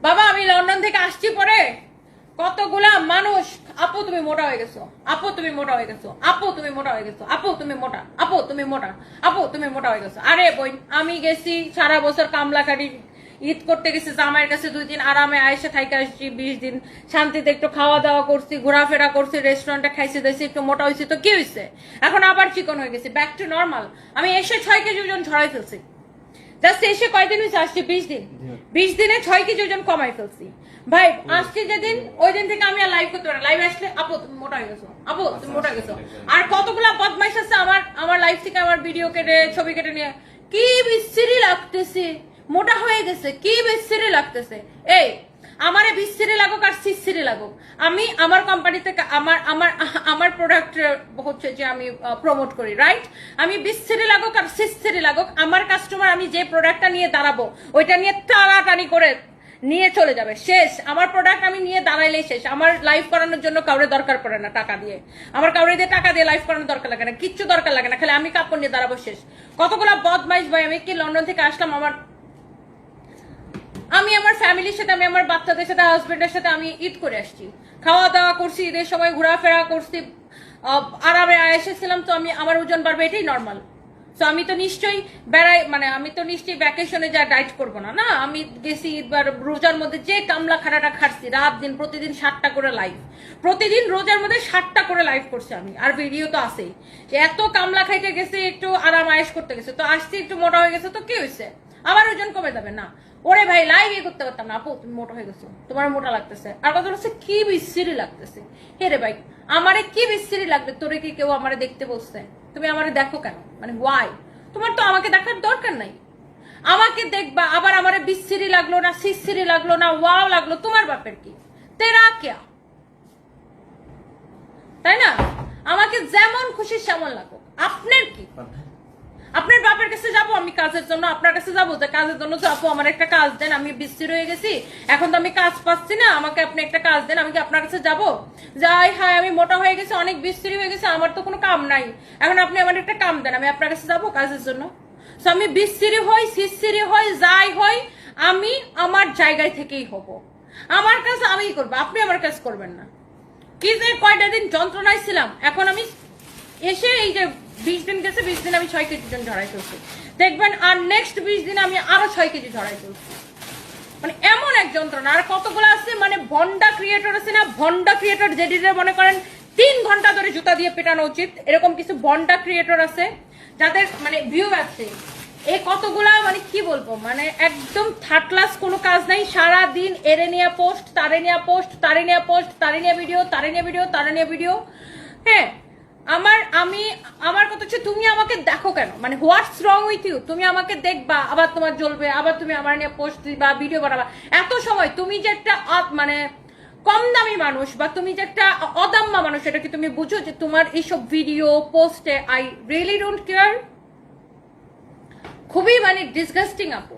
বাবা আমি লন্ডন থেকে আসছি পরে কতগুলা মানুষ আপু তুমি মোটা হয়ে গেছো, আপু তুমি মোটা হয়ে গেছো, আপু তুমি মোটা হয়ে গেছো, আপু তুমি মোটা, আপু তুমি মোটা, আপু তুমি মোটা হয়ে গেছো। আরে বোন আমি গেছি সারা বছর কামলাকারি ঈদ করতে গেছি জামাইয়ের কাছে 2 দিন আরামে আয়েসে থাইকে আসছি 20 দিন শান্তিতে একটু খাওয়া দাওয়া করছি ঘোরাফেরা করছি রেস্টুরেন্টে খাইছি দিয়েছি একটু মোটা হয়েছি তো কি হয়েছে এখন আবার চিকন হয়ে গেছি ব্যাক টু নর্মাল। আমি এসে 6 কেজি ওজন ঝরাই ফেলছি জাস্ট এসে কয়দিন হয়েছে আসছি 20 দিন 20 দিনে 6 কেজি ওজন কমাই ফেলছি ভাই। আসছি যেদিন ওই দিন থেকে আমি আর লাইভ করতে পারি লাইভ আসলে আপু তুমি মোটা হয়ে গেছো, আপু তুমি মোটা হয়ে গেছো। আর কতগুলা বদমাইশ আছে আমার লাইভ থেকে আমার ভিডিও কেটে ছবি কেটে নিয়ে কি বিশ্রী লাগতেছে মোটা হয়ে গেছে কি বিশ্রী লাগতেছে। এই আমারে বিশ্রী লাগুক আর সিসিরি লাগুক আমি আমার কোম্পানি থেকে আমার আমার আমার প্রোডাক্ট হচ্ছে যে আমি প্রমোট করি রাইট। আমি বিশ্রী লাগুক আর সিসিরি লাগুক আমার কাস্টমার আমি যে প্রোডাক্টটা নিয়ে দাঁড়াবো ওইটা নিয়ে টানাটানি করে নিয়ে চলে যাবে শেষ। আমার প্রোডাক্ট আমি নিয়ে দাঁড়াইলেই শেষ। আমার লাইভ করানোর জন্য কাউরে দরকার পড়ে না টাকা দিয়ে, আমার কাউরে দিয়ে টাকা দিয়ে লাইভ করানোর দরকার লাগে না, কিচ্ছু দরকার লাগে না, খালি আমি কাপড় নিয়ে দাঁড়াবো শেষ। কতগুলা বদমাইশ ভাই আমি কি লন্ডন থেকে আসলাম আমি আমার ফ্যামিলির সাথে আমি আমার বাচ্চাদের সাথে হাজবেন্ডের সাথে আমি ঈদ করে আসছি খাওয়া দাওয়া করছি ঈদের সময় ঘোরাফেরা করছি আরামে এসেছিলাম তো আমি আমার ওজন বাড়বে এটাই নর্মাল। তো আমি তো নিশ্চয়ই বেড়াই মানে আমি তো নিশ্চয়ই ভ্যাকেশনে যা ডাইট করবো না না আমি গেছি ঈদবার রোজার মধ্যে যে কামলা খাটাটা খাচ্ছি রাত দিন প্রতিদিন 7টা করে লাইভ প্রতিদিন রোজার মধ্যে 7টা করে লাইভ করছি আমি আর ভিডিও তো আছেই এত কামলা খাইতে গেছে একটু আরাম আয়েশ করতে গেছে তো আসছি একটু মোটা হয়ে গেছে তো কি হয়েছে আবার ওজন কমে যাবে না। ওরে ভাই লাইভই করতে পারতাম না আপু তুমি মোটা হয়ে গেছো তোমার মোটা লাগতেছে আর কথা হচ্ছে কি বিশ্রী লাগতেছে। হে রে ভাই আমারে কি বিশ্রী লাগবে তোরে কি কেউ আমারে দেখতে বসছে তুমি আমারে দেখো কেন মানে ওয়াই তোমার তো আমাকে দেখার দরকার নাই আমাকে দেখবা আবার আমারে বিশ্রী লাগলো না সিসিরি লাগলো না ওয়াও লাগলো তোমার বাপের কি তেরা কেয়া তাই না আমাকে যেমন খুশি সেমন লাগো আপনার কি আপনার বাপের কাছে যাবো আমি কাজের জন্য আপনার কাছে যাবো যে কাজের জন্য তো আপু আমার একটা কাজ দেন আমি বিশ্রী হয়ে গেছি এখন তো আমি কাজ পাচ্ছি না আমাকে আপনি একটা কাজ দেন আমি কি আপনার কাছে যাবো যাই হায় আমি মোটা হয়ে গেছি অনেক বিশ্রী হয়ে গেছে আমার তো কোনো কাম নাই এখন আপনি আমার একটা কাম দেন আমি আপনার কাছে যাবো কাজের জন্য। তো আমি বিশ্রী হই সিসিরি হই যাই হই আমি আমার জায়গায় থেকেই হব আমার কাজ আমিই করবো আপনি আমার কাজ করবেন না। কি যে কয়টা দিন যন্ত্রণায় ছিলাম এখন আমি এসে এই যে 20 দিন গেছে 20 দিন আমি 6 কেজি জন ঝরাই ফেলছি দেখবেন আর নেক্সট 20 দিন আমি আরো 6 কেজি ঝরাই ফেলছি মানে এমন এক যন্ত্রণা। আর কতগুলো আছে মানে ভন্ডা ক্রিয়েটর আছে না ভন্ডা ক্রিয়েটর যেটিতে মনে করেন 3 ঘন্টা ধরে জুতা দিয়ে পেটানো উচিত এরকম কিছু ভন্ডা ক্রিয়েটর আছে যাদের মানে ভিউ আছে এই কতগুলা মানে কি বলবো মানে একদম থার্ড ক্লাস কোনো কাজ নাই সারা দিন এরে নিয়ে পোস্ট তারে নিয়ে পোস্ট তারে নিয়ে পোস্ট তারে নিয়ে ভিডিও তারে নিয়ে ভিডিও তারে নিয়ে ভিডিও। হ্যাঁ আমার কথা হচ্ছে তুমি আমাকে দেখো কেন মানে হোয়াটস রং উইথ ইউ তুমি আমাকে দেখবা আবার তোমার জ্বলবে আবার তুমি আমার নিয়ে পোস্ট দিবা ভিডিও বানাবা এত সময় তুমি যে একটা মানে কম দামি মানুষ বা তুমি যে একটা অদাম্মা মানুষ এটা কি তুমি বুঝো যে তোমার এইসব ভিডিও পোস্টে আই রিয়েলি ডোন্ট কেয়ার খুবই মানে ডিসগাস্টিং আপু